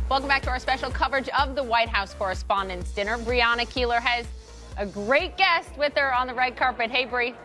Welcome back to our special coverage of the White House Correspondents Dinner. Brianna Keilar has a great guest with her on the red carpet. Hey, Bri.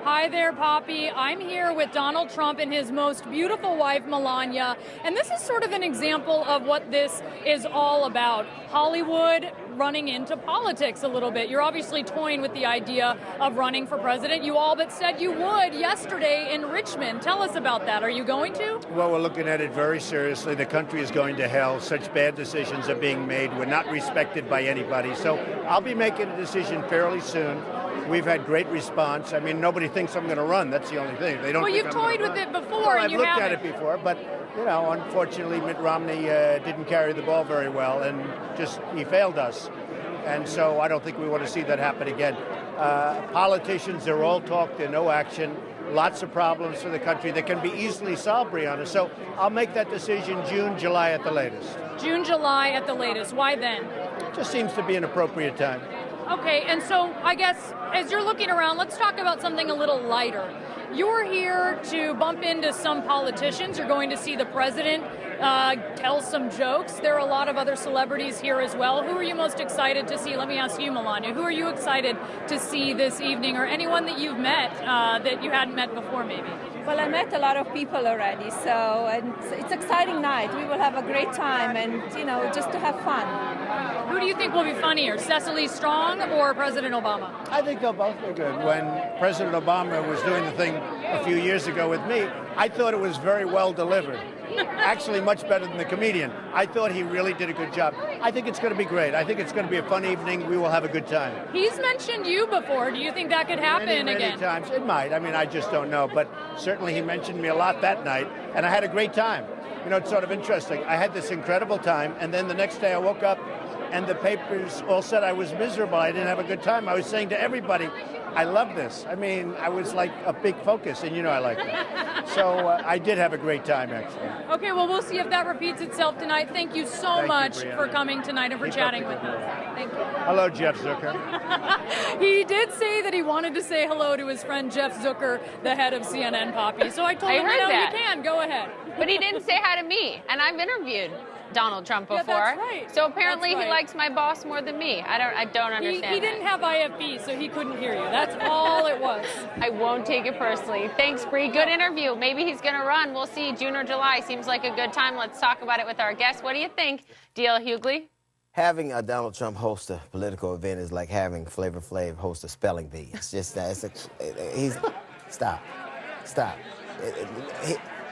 Hi there, Poppy. I'm here with Donald Trump and his most beautiful wife, Melania. And this is sort of an example of what this is all about. Hollywood running into politics a little bit. You're obviously toying with the idea of running for president. You all but said you would yesterday in Richmond. Tell us about that. Are you going to? Well, we're looking at it very seriously. The country is going to hell. Such bad decisions are being made. We're not respected by anybody. So I'll be making a decision fairly soon. We've had great response. I mean, nobody thinks I'm going to run. That's the only thing. They don't. Well, think you've I'm toyed gonna with run. it before, well, and you haven't. I've looked at it before, but you know, unfortunately, Mitt Romney didn't carry the ball very well, and he failed us. And so I don't think we want to see that happen again. Politicians, they're all talk, they're no action. Lots of problems for the country that can be easily solved, Brianna. So I'll make that decision June, July at the latest. June, July at the latest. Why then? Just seems to be an appropriate time. Okay, and so I guess as you're looking around, let's talk about something a little lighter. You're here to bump into some politicians. You're going to see the president tell some jokes. There are a lot of other celebrities here as well. Who are you most excited to see? Let me ask you, Melania. Who are you excited to see this evening, or anyone that you've met that you hadn't met before, maybe? Well, I met a lot of people already, so it's an exciting night. We will have a great time and, just to have fun. Who do you think will be funnier, Cecily Strong or President Obama? I think they'll both be good. When President Obama was doing the thing a few years ago with me, I thought it was very well delivered. Actually, much better than the comedian. I thought he really did a good job. I think it's going to be great. I think it's going to be a fun evening. We will have a good time. He's mentioned you before. Do you think that could happen again? Many times. It might. I mean, I just don't know. But certainly he mentioned me a lot that night, and I had a great time. It's sort of interesting. I had this incredible time, and then the next day I woke up, and the papers all said I was miserable. I didn't have a good time. I was saying to everybody, I love this. I mean, I was like a big focus, and I like that. So I did have a great time, actually. Okay, well, we'll see if that repeats itself tonight. Thank you so much for coming tonight and for chatting with us. Thank you. Hello, Jeff Zucker. He did say that he wanted to say hello to his friend Jeff Zucker, the head of CNN, Poppy. So I told him, that. You can. Go ahead. But he didn't say hi to me, and I've interviewed Donald Trump before. Yeah, that's right. So apparently he likes my boss more than me. I don't understand. He didn't have IFB, so he couldn't hear you. That's all it was. I won't take it personally. Thanks, Bree. Good interview. Maybe he's going to run. We'll see. June or July seems like a good time. Let's talk about it with our guest. What do you think, D.L. Hughley? Having Donald Trump host a political event is like having Flavor Flav host a spelling bee. It's just that. Stop.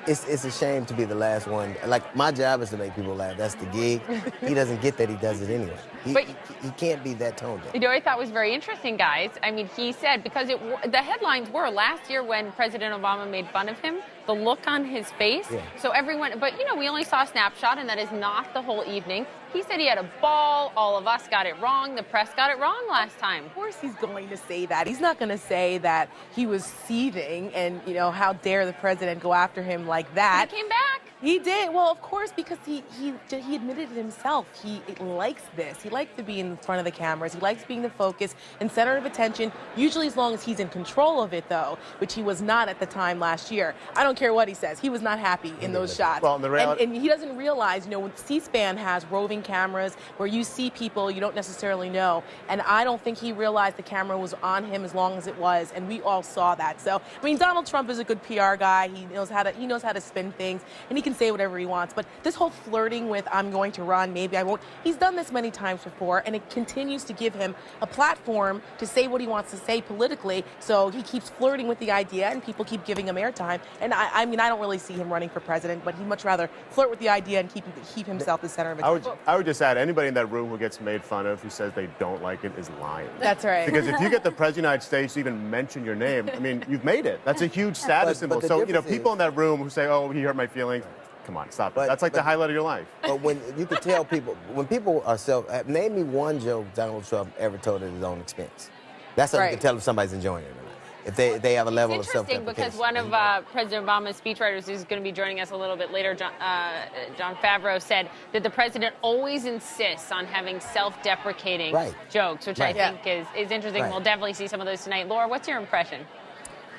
It's a shame to be the last one. Like, my job is to make people laugh. That's the gig. He doesn't get that. He does it anyway. He can't be that tone deaf. I thought was very interesting, guys. I mean, he said, because the headlines were last year when President Obama made fun of him, the look on his face. Yeah. So everyone, but we only saw a snapshot, and that is not the whole evening. He said he had a ball. All of us got it wrong. The press got it wrong last time. Of course he's going to say that. He's not going to say that he was seething and, how dare the president go after him like that. He came back. He did. Well, of course, because he admitted it himself. He likes this. He likes to be in front of the cameras. He likes being the focus and center of attention, usually as long as he's in control of it, though, which he was not at the time last year. I don't care what he says. He was not happy in those shots. Well, and he doesn't realize, C-SPAN has roving cameras where you see people you don't necessarily know. And I don't think he realized the camera was on him as long as it was, and we all saw that. So, Donald Trump is a good PR guy. He knows how to spin things, and he can say whatever he wants. But this whole flirting with I'm going to run, maybe I won't, he's done this many times before, and it continues to give him a platform to say what he wants to say politically. So he keeps flirting with the idea, and people keep giving him airtime. And I don't really see him running for president, but he'd much rather flirt with the idea and keep himself the center of attention. I would just add, anybody in that room who gets made fun of, who says they don't like it, is lying. That's right. Because if you get the President of the United States to even mention your name, you've made it. That's a huge status symbol. So, people in that room who say, oh, he hurt my feelings, come on, stop it. That's like the highlight of your life. But when you can tell people, when people are name me one joke Donald Trump ever told at his own expense. That's how you can tell if somebody's enjoying it or not. If they have a level of self-deprecation. It's interesting because one of President Obama's speechwriters, who's going to be joining us a little bit later, John Favreau, said that the president always insists on having self-deprecating jokes, which I think is interesting. We'll definitely see some of those tonight. Laura, what's your impression?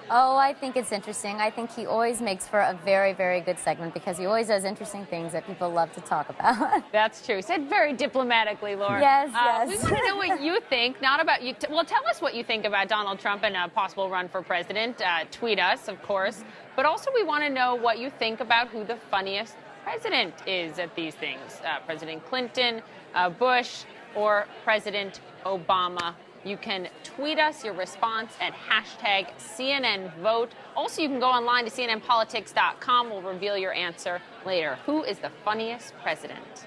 Oh, I think it's interesting. I think he always makes for a very, very good segment because he always does interesting things that people love to talk about. That's true. Said very diplomatically, Laura. Yes, We yes. want to know what you think, not about you. Well, tell us what you think about Donald Trump and a possible run for president. Tweet us, of course. But also we want to know what you think about who the funniest president is at these things. President Clinton, Bush, or President Obama. You can tweet us your response at #CNNVote. Also, you can go online to cnnpolitics.com. We'll reveal your answer later. Who is the funniest president?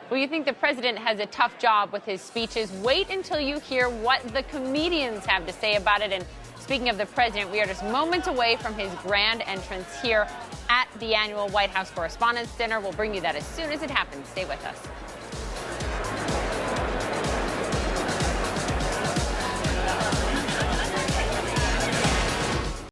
Well, you think the president has a tough job with his speeches? Wait until you hear what the comedians have to say about it. And speaking of the president, we are just moments away from his grand entrance here at the annual White House Correspondents' Dinner. We'll bring you that as soon as it happens. Stay with us.